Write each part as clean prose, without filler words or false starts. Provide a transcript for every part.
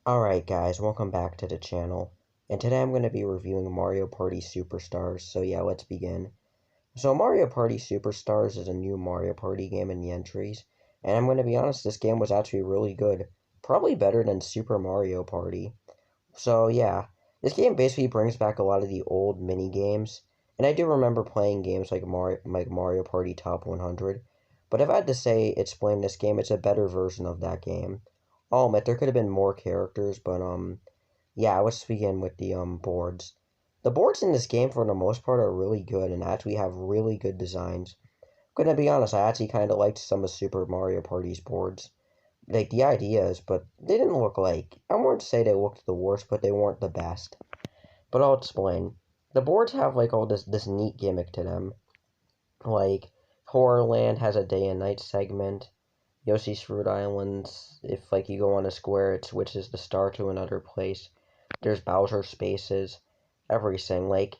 Alright guys, welcome back to the channel, and today I'm going to be reviewing Mario Party Superstars, so yeah, let's begin. So Mario Party Superstars is a new Mario Party game in the entries, and I'm going to be honest, this game was actually really good, probably better than Super Mario Party. So yeah, this game basically brings back a lot of the old mini games, and I do remember playing games like Mario Party Top 100, but if I had to explain this game, it's a better version of that game. I'll admit there could have been more characters, but yeah, let's begin with the boards. The boards in this game, for the most part, are really good and actually have really good designs. I'm gonna be honest, I actually kind of liked some of Super Mario Party's boards, like the ideas, but they didn't look like, I wouldn't say they looked the worst, but they weren't the best. But I'll explain. The boards have like all this neat gimmick to them. Like Horrorland has a day and night segment. Yoshi's Fruit Islands, if like you go on a square, it switches the star to another place. There's Bowser spaces, everything. Like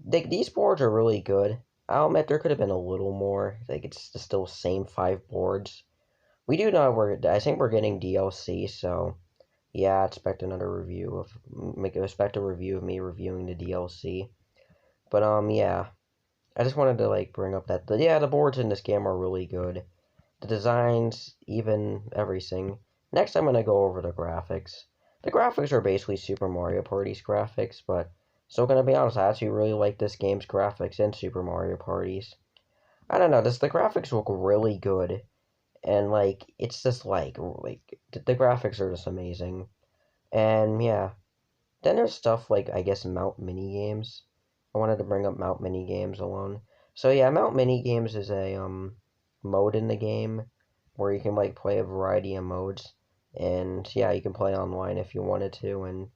these boards are really good. I'll admit there could have been a little more. Like it's still the same 5 boards. We do know I think we're getting DLC, so yeah, expect a review of me reviewing the DLC. But yeah, I just wanted to like bring up that the boards in this game are really good. The designs, even everything. Next, I'm gonna go over the graphics. The graphics are basically Super Mario Party's graphics, but so gonna be honest, I actually really like this game's graphics in Super Mario Party's. I don't know, the graphics look really good, and like it's just the graphics are just amazing. And yeah, then there's stuff like I guess Mount Minigames. I wanted to bring up Mount Minigames alone. So yeah, Mount Minigames is a mode in the game where you can like play a variety of modes, and yeah, you can play online if you wanted to. And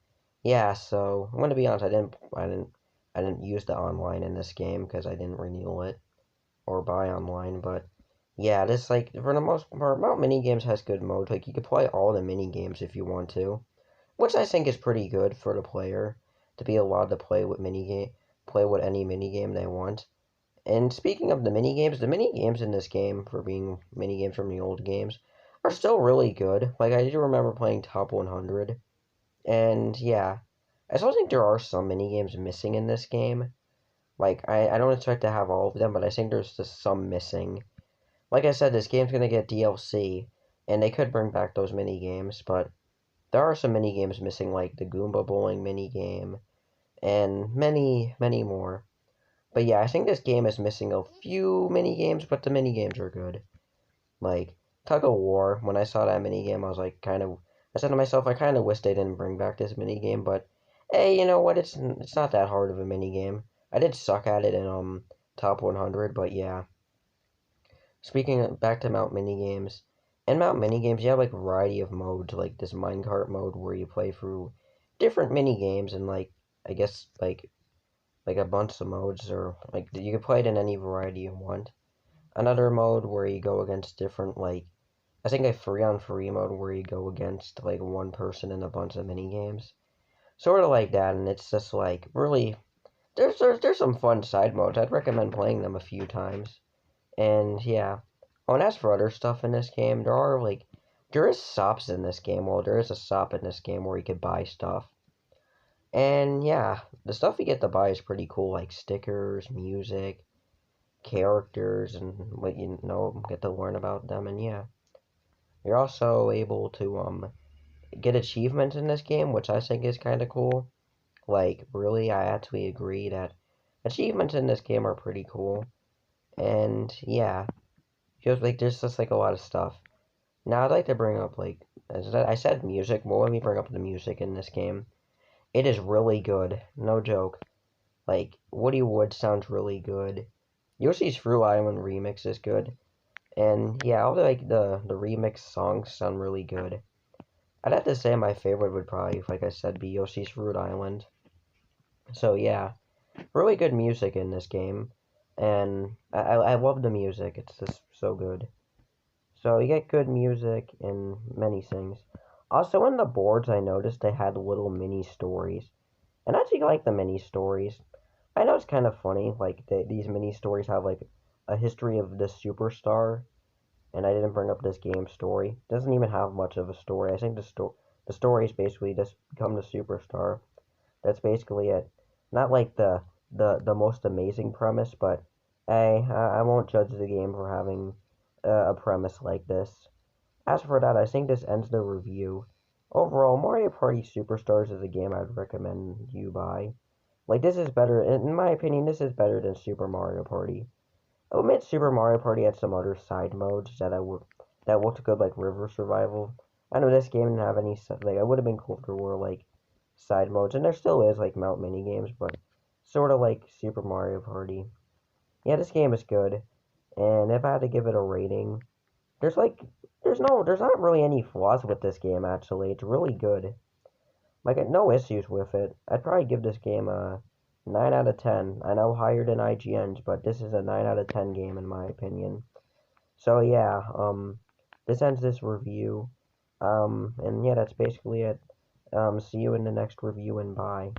yeah, so I'm gonna be honest, I didn't use the online in this game because I didn't renew it or buy online. But yeah, this like for the most part, Mount Minigames has good modes. Like you can play all the mini games if you want to, which I think is pretty good for the player to be allowed to play with any mini game they want. And speaking of the mini games in this game, for being mini games from the old games, are still really good. Like I do remember playing Top 100, and yeah, I still think there are some mini games missing in this game. Like I don't expect to have all of them, but I think there's just some missing. Like I said, this game's gonna get DLC, and they could bring back those mini games, but there are some mini games missing, like the Goomba Bowling mini game, and many, many more. But yeah, I think this game is missing a few mini games, but the mini games are good. Like Tug of War, when I saw that mini game, I was like, I said to myself, I kind of wish they didn't bring back this mini game, but hey, you know what? It's not that hard of a mini game. I did suck at it in Top 100, but yeah. Speaking back to Mount Minigames, in Mount Minigames, you have like a variety of modes, like this minecart mode where you play through different mini games and like I guess like a bunch of modes, or like you can play it in any variety you want. Another mode where you go against different like I think a 3-on-3 mode where you go against like one person in a bunch of mini games, sort of like that. And it's just like really there's some fun side modes. I'd recommend playing them a few times. And yeah. Oh, and as for other stuff in this game, there is shops in this game. Well, there is a shop in this game where you could buy stuff. And yeah, the stuff you get to buy is pretty cool, like stickers, music, characters, and what you know, get to learn about them. And yeah, you're also able to get achievements in this game, which I think is kind of cool. Like, really, I actually agree that achievements in this game are pretty cool. And yeah, just like there's just like a lot of stuff. Now I'd like to bring up like as I said music. Well, let me bring up the music in this game. It is really good, no joke. Like Woody Wood sounds really good. Yoshi's Fruit Island remix is good, and yeah, all the remix songs sound really good. I'd have to say my favorite would probably, like I said, be Yoshi's Fruit Island. So yeah, really good music in this game, and I love the music. It's just so good. So you get good music and many things. Also in the boards, I noticed they had little mini stories, and I actually like the mini stories. I know it's kind of funny, like these mini stories have like a history of the superstar, and I didn't bring up this game story. It doesn't even have much of a story. I think The story is basically just become the superstar. That's basically it. Not like the most amazing premise, but hey, I won't judge the game for having a premise like this. As for that, I think this ends the review. Overall, Mario Party Superstars is a game I'd recommend you buy. Like, this is better, in my opinion, this is better than Super Mario Party. I'll admit Super Mario Party had some other side modes that looked good, like River Survival. I know this game didn't have any, like, I would have been cool if there were, like, side modes, and there still is, like, Mount Minigames, but sort of like Super Mario Party. Yeah, this game is good, and if I had to give it a rating, there's like, there's not really any flaws with this game, actually. It's really good. Like, no issues with it. I'd probably give this game a 9 out of 10. I know higher than IGN's, but this is a 9 out of 10 game in my opinion. So yeah, this ends this review. And yeah, that's basically it. See you in the next review and bye.